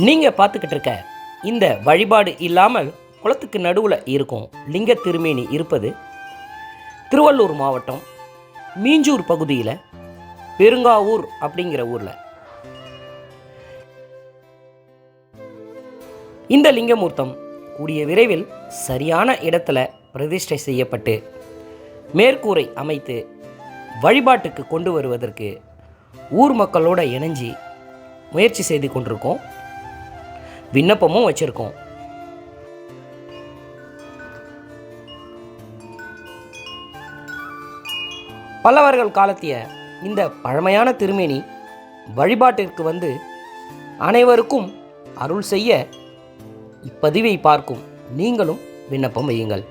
நீங்கள் பார்த்துக்கிட்டு இருக்க இந்த வழிபாடு இல்லாமல் குளத்துக்கு நடுவில் இருக்கும் லிங்க திருமேனி இருப்பது திருவள்ளூர் மாவட்டம் மீஞ்சூர் பகுதியில் பெருங்காவூர் அப்படிங்கிற ஊரில். இந்த லிங்கமூர்த்தம் கூடிய விரைவில் சரியான இடத்துல பிரதிஷ்டை செய்யப்பட்டு மேற்கூரை அமைத்து வழிபாட்டுக்கு கொண்டு வருவதற்கு ஊர் மக்களோட இணைஞ்சி முயற்சி செய்து கொண்டிருக்கோம். விண்ணப்பமும் வச்சுருக்கோம். பல்லவர்கள் காலத்திய இந்த பழமையான திருமேனி வழிபாட்டிற்கு வந்து அனைவருக்கும் அருள் செய்ய இப்பதிவை பார்க்கும் நீங்களும் விண்ணப்பம் வையுங்கள்.